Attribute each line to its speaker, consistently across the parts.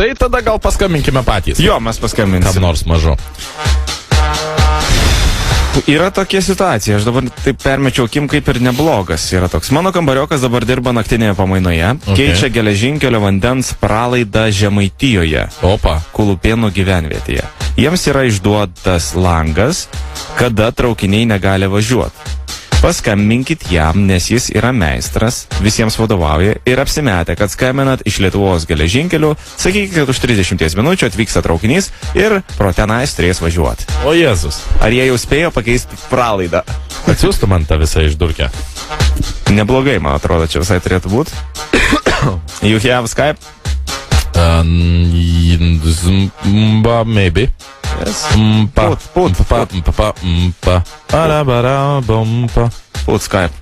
Speaker 1: Tai tada gal paskambinkime patys.
Speaker 2: Jo, mes paskambinsim.
Speaker 1: Kam nors mažu.
Speaker 2: Yra tokia situacija, aš dabar taip permečiau akim, kaip ir neblogas yra toks. Mano kambariokas dabar dirba naktinėje pamainoje, keičia geležinkelio vandens pralaidą Žemaitijoje, Kulupėnų gyvenvietėje. Jiems yra išduotas langas, kada traukiniai negali važiuoti. Paskambinkit jam, nes jis yra meistras, visiems vadovauja ir apsimetė, kad skambinat iš Lietuvos geležinkelių, sakykite, kad už 30 minučių atvyksta traukinys ir pro tenais turės važiuoti.
Speaker 1: O Jėzus.
Speaker 2: Ar jie jau spėjo pakeisti pralaidą?
Speaker 1: Atsiųstų man tą visą išdurkę.
Speaker 2: Neblogai, man atrodo, čia visai turėtų būti. You have Skype?
Speaker 1: Maybe.
Speaker 2: Yes. Put Skype.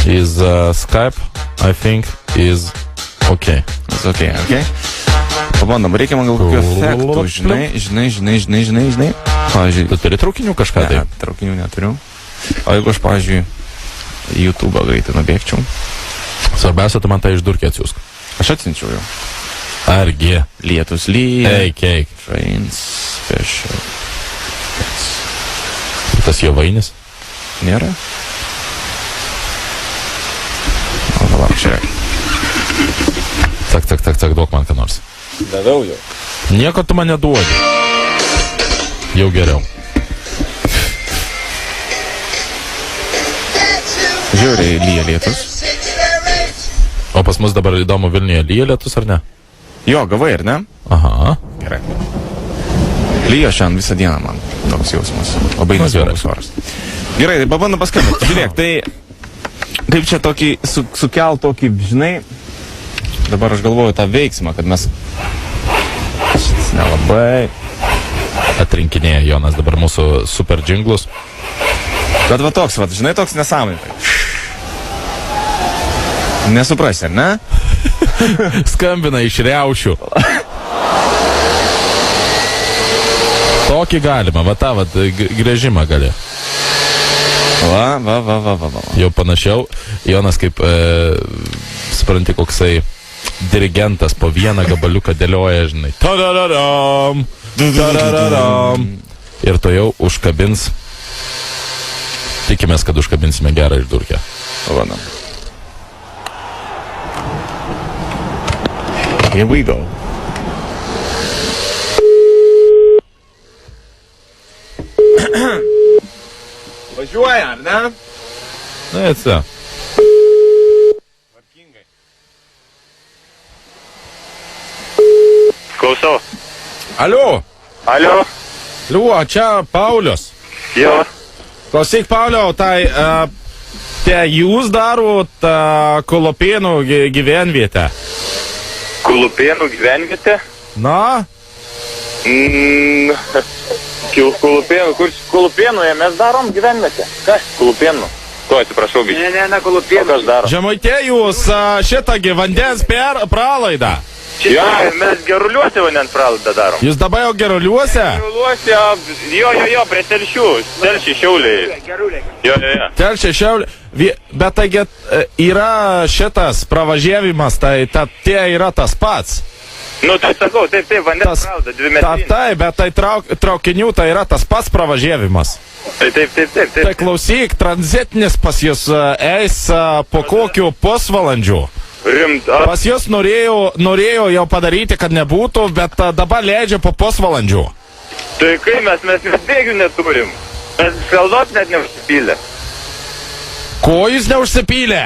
Speaker 1: Is Skype, I think, is okay.
Speaker 2: It's okay. Pabandom, reikia man gal kokių efektų, žinai. Pavyzdžiui,
Speaker 1: tu turi traukinių kažką tai?
Speaker 2: Ne, traukinių neturiu. O jeigu aš, pavyzdžiui, YouTube'ą greitai nubėgčiau?
Speaker 1: Svarbiausia, tu man tą išdurkę atsiųsk.
Speaker 2: Aš atsinčiau jau.
Speaker 1: Argi?
Speaker 2: Lietus lyja.
Speaker 1: Eik.
Speaker 2: Trains special.
Speaker 1: Tas jo vainis?
Speaker 2: Nėra? O, palauk, žiūrėk.
Speaker 1: Tak, duok man ką nors.
Speaker 2: Daviau jau.
Speaker 1: Nieko tu man neduodi. Jau geriau.
Speaker 2: Žiūrėjai, lyja lietus.
Speaker 1: O pas mus dabar įdomu, Vilniuje lyja lietus ar ne?
Speaker 2: Jo, gavai, ar ne?
Speaker 1: Aha.
Speaker 2: Gerai. Lyja šiandien visą dieną man toks jausmas. Labai nesvarus oras. Gerai, tai pabandom paskambinti. Žiūrėk, tai kaip čia tokį sukelt tokį, žinai, dabar aš galvoju tą veiksmą, kad mes šitas nelabai
Speaker 1: atrinkinėja Jonas dabar mūsų super džinglus.
Speaker 2: Bet va toks, žinai, toks nesąmonė. Nesuprasi, ar ne?
Speaker 1: Skambina iš riaušių. Tokį galima, va tą, grėžimą gali.
Speaker 2: Va.
Speaker 1: Jau panašiau, Jonas kaip, supranti, koksai dirigentas po vieną gabaliuką dėlioja, žinai. Tadadaram, tadadaram. Ir to jau užkabins. Tikimės, kad užkabinsime gerą išdurkę.
Speaker 2: Vana. Here we go. Važiuoja, ar ne?
Speaker 1: Na, atsia.
Speaker 2: Tvarkingai.
Speaker 3: Klausau.
Speaker 1: Alio. Liuo, čia Paulius.
Speaker 3: Jo.
Speaker 1: Klausyk, Pauliau, tai jūs darot Kulupėnų gyvenvietę.
Speaker 3: Kulupėnų gyvenvietė?
Speaker 1: Na?
Speaker 3: Kulupėnų, kur Kulupėnuje mes darom gyvenvietę? Kas? Kulupėnų. Ko, atsiprašau, biškai.
Speaker 4: Ne, Kulupėnų.
Speaker 3: O kas daro?
Speaker 1: Žemaitė jūs šitągi vandens pralaidą.
Speaker 3: Jo, mes Geruliuose vandens pralaidą darom.
Speaker 1: Jūs dabar jau Geruliuose?
Speaker 3: Geruliuose, jo, prie Telšių. Telšiai, Šiauliai.
Speaker 4: Geruliai.
Speaker 3: Jo.
Speaker 1: Telšiai, Šiauliai. Bet taigi yra šitas pravažiavimas, tai tie yra tas pats.
Speaker 3: Nu, tai sakau, taip, vandens pralaida, 2 metrai.
Speaker 1: Taip, bet tai traukinių tai yra tas pats pravažiavimas.
Speaker 3: Taip.
Speaker 1: Tai klausyk, tranzitinis pas jūs eis po kokiu pusvalandžiu.
Speaker 3: Rimta.
Speaker 1: Pas jūs norėjau jau padaryti, kad nebūtų, bet dabar leidžia po pusvalandžių.
Speaker 3: Tai kai mes bėgių neturim. Mes skaldos net neužsipylę.
Speaker 1: Ko jūs neužsipylė?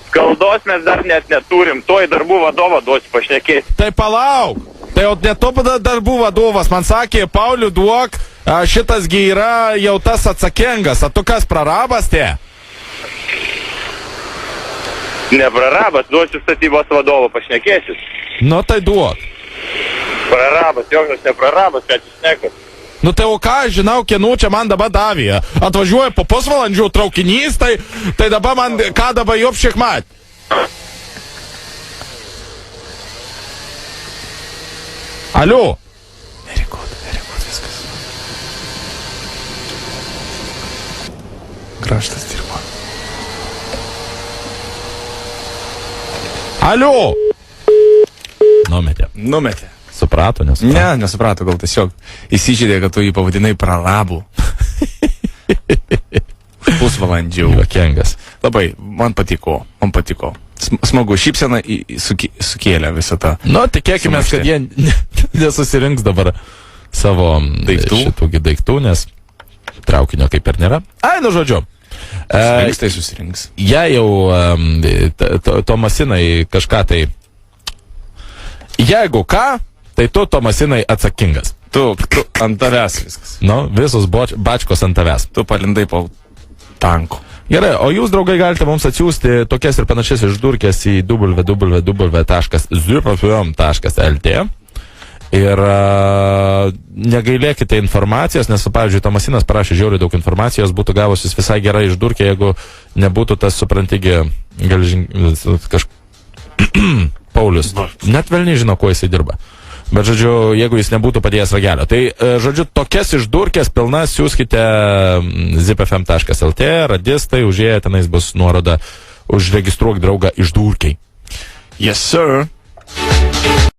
Speaker 3: Skaldos mes dar net neturim. Toj darbų vadovą duosiu pašnekėti.
Speaker 1: Tai palauk. Tai jau ne to darbų vadovas man sakė, Pauliu, duok, šitasgi yra jau tas atsakingas. A tu kas, prarabas tie?
Speaker 3: Neprarabas, duosiu statybos vadovo pašnekėsis.
Speaker 1: Nu tai duok.
Speaker 3: Prarabas, jokios neprarabas, ką jūs nekat.
Speaker 1: Nu tai o ką, žinau, kienų čia man dabar davė. Atvažiuoja po pusvalandžių traukinys, tai dabar man, ką dabar jopšiek mat? Alio?
Speaker 2: Very good, viskas. Kraštas dirba.
Speaker 1: Alio?
Speaker 2: Numetė.
Speaker 1: Suprato, nesuprato?
Speaker 2: Ne, nesuprato, gal tiesiog įsižeidė, kad tu jį pavadinai pralabų. Pusvalandžių.
Speaker 1: Juokingas.
Speaker 2: Labai, man patiko. Smagu, šypsena sukėlė visą tą.
Speaker 1: Nu, tikėkime, kad jie nesusirinks dabar savo šitų daiktų, nes traukinio kaip ir nėra. Ai, nu žodžiu.
Speaker 2: Susirinks.
Speaker 1: Jei jau Tomasinai kažką tai... Jeigu ką, tai tu Tomasinai atsakingas.
Speaker 2: Tu ant tavęs viskas.
Speaker 1: Nu, visos bačkos ant tavęs.
Speaker 2: Tu palindai po tanku.
Speaker 1: Gerai, o jūs, draugai, galite mums atsiųsti tokias ir panašias išdurkės į www.zipfm.lt ir negailėkite informacijos, nes, pavyzdžiui, Tomasinas parašė žiauriai daug informacijos, būtų gavusis visai gerai išdurkė, jeigu nebūtų tas, suprantigi, Paulius. Net velniai žino, kuo jisai dirba. Bet, žodžiu, jeigu jis nebūtų padėjęs ragelio. Tai, žodžiu, tokias išdurkės pilnas siūskite zipfm.lt, radistai, užėję tenais bus nuoroda, užregistruok draugą išdurkiai.
Speaker 2: Yes, sir.